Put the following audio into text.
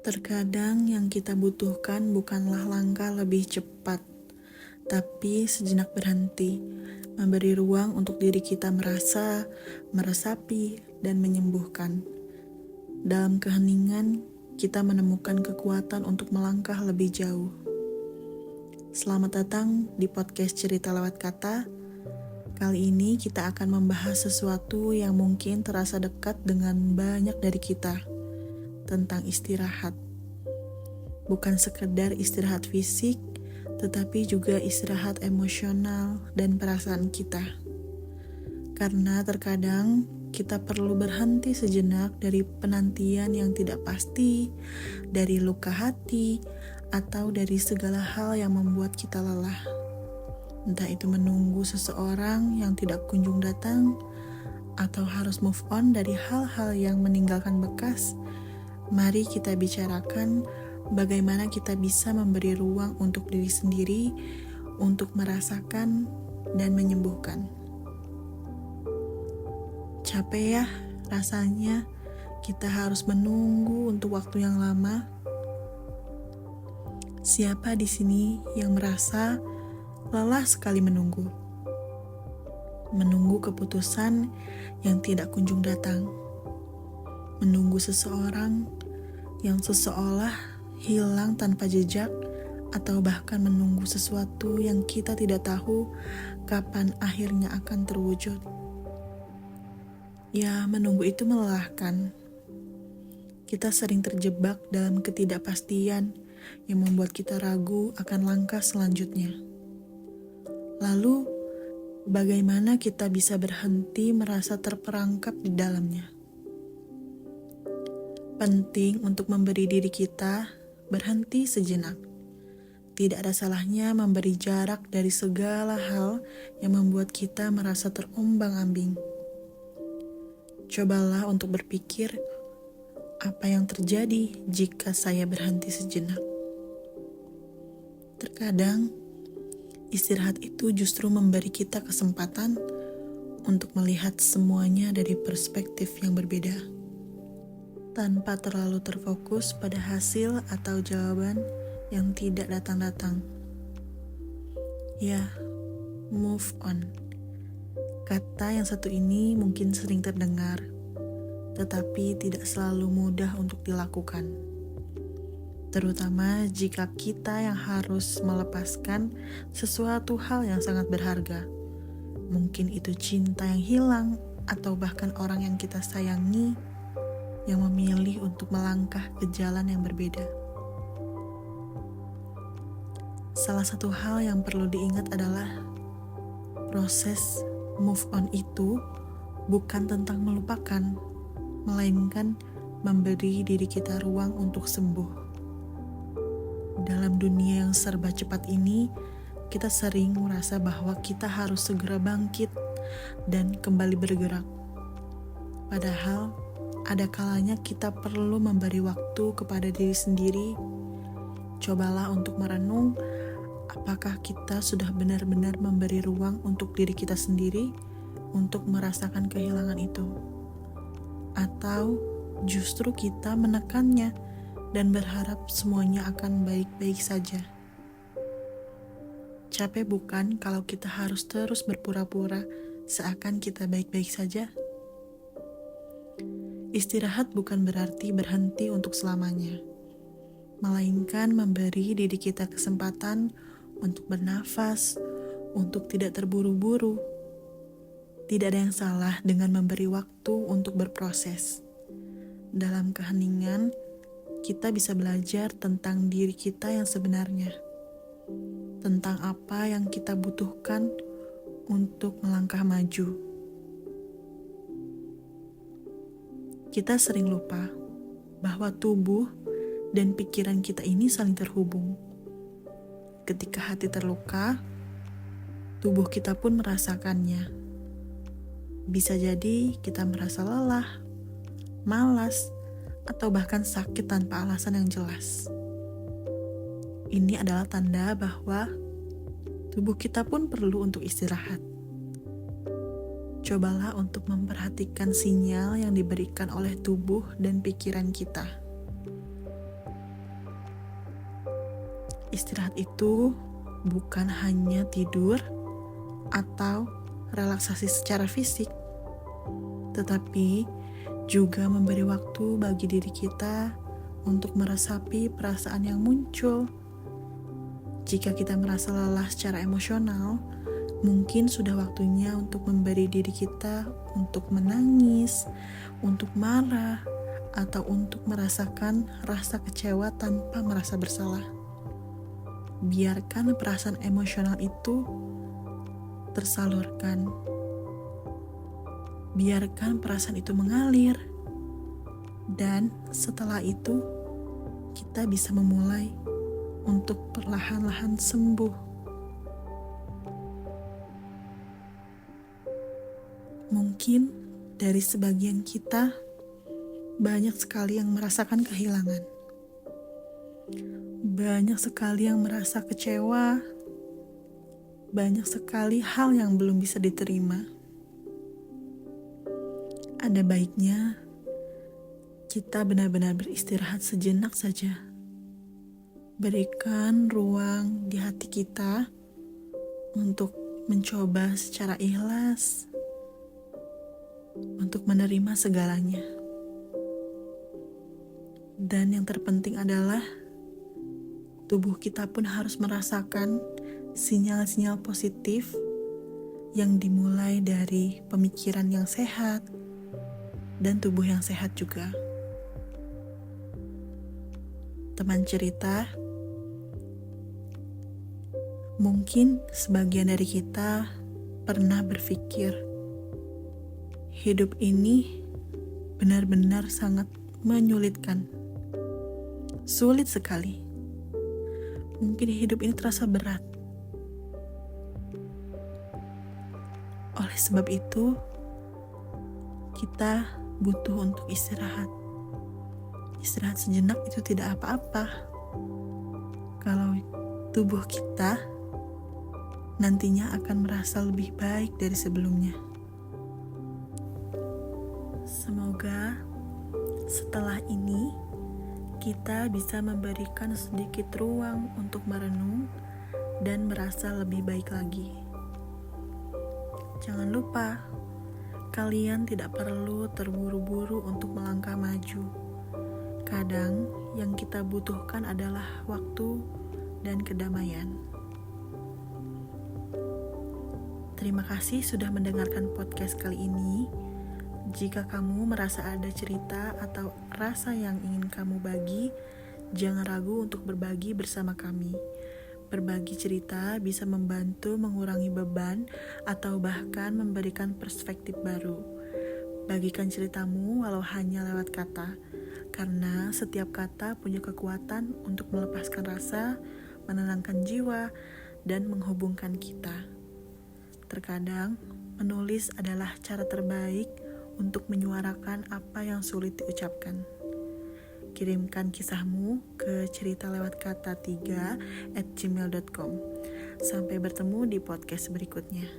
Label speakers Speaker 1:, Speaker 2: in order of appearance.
Speaker 1: Terkadang yang kita butuhkan bukanlah langkah lebih cepat, tapi sejenak berhenti, memberi ruang untuk diri kita merasa, meresapi, dan menyembuhkan. Dalam keheningan, kita menemukan kekuatan untuk melangkah lebih jauh. Selamat datang di podcast Cerita Lewat Kata. Kali ini kita akan membahas sesuatu yang mungkin terasa dekat dengan banyak dari kita, tentang istirahat. Bukan sekedar istirahat fisik, tetapi juga istirahat emosional dan perasaan kita. Karena terkadang kita perlu berhenti sejenak dari penantian yang tidak pasti, dari luka hati, atau dari segala hal yang membuat kita lelah. Entah itu menunggu seseorang yang tidak kunjung datang, atau harus move on dari hal-hal yang meninggalkan bekas. Mari kita bicarakan bagaimana kita bisa memberi ruang untuk diri sendiri, untuk merasakan dan menyembuhkan. Capek ya rasanya kita harus menunggu untuk waktu yang lama. Siapa di sini yang merasa lelah sekali menunggu? Menunggu keputusan yang tidak kunjung datang. Menunggu seseorang yang seseolah hilang tanpa jejak, atau bahkan menunggu sesuatu yang kita tidak tahu kapan akhirnya akan terwujud. Ya, menunggu itu melelahkan. Kita sering terjebak dalam ketidakpastian yang membuat kita ragu akan langkah selanjutnya. Lalu, bagaimana kita bisa berhenti merasa terperangkap di dalamnya? Penting untuk memberi diri kita berhenti sejenak. Tidak ada salahnya memberi jarak dari segala hal yang membuat kita merasa terombang-ambing. Cobalah untuk berpikir, apa yang terjadi jika saya berhenti sejenak? Terkadang, istirahat itu justru memberi kita kesempatan untuk melihat semuanya dari perspektif yang berbeda, tanpa terlalu terfokus pada hasil atau jawaban yang tidak datang-datang. Ya, move on. Kata yang satu ini mungkin sering terdengar, tetapi tidak selalu mudah untuk dilakukan. Terutama jika kita yang harus melepaskan sesuatu hal yang sangat berharga. Mungkin itu cinta yang hilang, atau bahkan orang yang kita sayangi yang memilih untuk melangkah ke jalan yang berbeda. Salah satu hal yang perlu diingat adalah proses move on itu bukan tentang melupakan, melainkan memberi diri kita ruang untuk sembuh. Dalam dunia yang serba cepat ini, kita sering merasa bahwa kita harus segera bangkit dan kembali bergerak. Padahal, ada kalanya kita perlu memberi waktu kepada diri sendiri. Cobalah untuk merenung, apakah kita sudah benar-benar memberi ruang untuk diri kita sendiri untuk merasakan kehilangan itu? Atau justru kita menekannya dan berharap semuanya akan baik-baik saja? Capek bukan kalau kita harus terus berpura-pura seakan kita baik-baik saja? Istirahat bukan berarti berhenti untuk selamanya, melainkan memberi diri kita kesempatan untuk bernafas, untuk tidak terburu-buru. Tidak ada yang salah dengan memberi waktu untuk berproses. Dalam keheningan, kita bisa belajar tentang diri kita yang sebenarnya, tentang apa yang kita butuhkan untuk melangkah maju. Kita sering lupa bahwa tubuh dan pikiran kita ini saling terhubung. Ketika hati terluka, tubuh kita pun merasakannya. Bisa jadi kita merasa lelah, malas, atau bahkan sakit tanpa alasan yang jelas. Ini adalah tanda bahwa tubuh kita pun perlu untuk istirahat. Cobalah untuk memperhatikan sinyal yang diberikan oleh tubuh dan pikiran kita. Istirahat itu bukan hanya tidur atau relaksasi secara fisik, tetapi juga memberi waktu bagi diri kita untuk meresapi perasaan yang muncul. Jika kita merasa lelah secara emosional, mungkin sudah waktunya untuk memberi diri kita untuk menangis, untuk marah, atau untuk merasakan rasa kecewa tanpa merasa bersalah. Biarkan perasaan emosional itu tersalurkan. Biarkan perasaan itu mengalir. Dan setelah itu, kita bisa memulai untuk perlahan-lahan sembuh. Mungkin dari sebagian kita, banyak sekali yang merasakan kehilangan. Banyak sekali yang merasa kecewa. Banyak sekali hal yang belum bisa diterima. Ada baiknya kita benar-benar beristirahat sejenak saja. Berikan ruang di hati kita untuk mencoba secara ikhlas, untuk menerima segalanya. Dan yang terpenting adalah tubuh kita pun harus merasakan sinyal-sinyal positif yang dimulai dari pemikiran yang sehat dan tubuh yang sehat juga. Teman cerita, mungkin sebagian dari kita pernah berpikir, hidup ini benar-benar sangat menyulitkan. Sulit sekali. Mungkin hidup ini terasa berat. Oleh sebab itu, kita butuh untuk istirahat. Istirahat sejenak itu tidak apa-apa. Kalau tubuh kita nantinya akan merasa lebih baik dari sebelumnya. Semoga setelah ini kita bisa memberikan sedikit ruang untuk merenung dan merasa lebih baik lagi. Jangan lupa, kalian tidak perlu terburu-buru untuk melangkah maju. Kadang yang kita butuhkan adalah waktu dan kedamaian. Terima kasih sudah mendengarkan podcast kali ini. Jika kamu merasa ada cerita atau rasa yang ingin kamu bagi, jangan ragu untuk berbagi bersama kami. Berbagi cerita bisa membantu mengurangi beban atau bahkan memberikan perspektif baru. Bagikan ceritamu walau hanya lewat kata, karena setiap kata punya kekuatan untuk melepaskan rasa, menenangkan jiwa, dan menghubungkan kita. Terkadang, menulis adalah cara terbaik untuk menyuarakan apa yang sulit diucapkan. Kirimkan kisahmu ke cerita-lewat-kata3@gmail.com. Sampai bertemu di podcast berikutnya.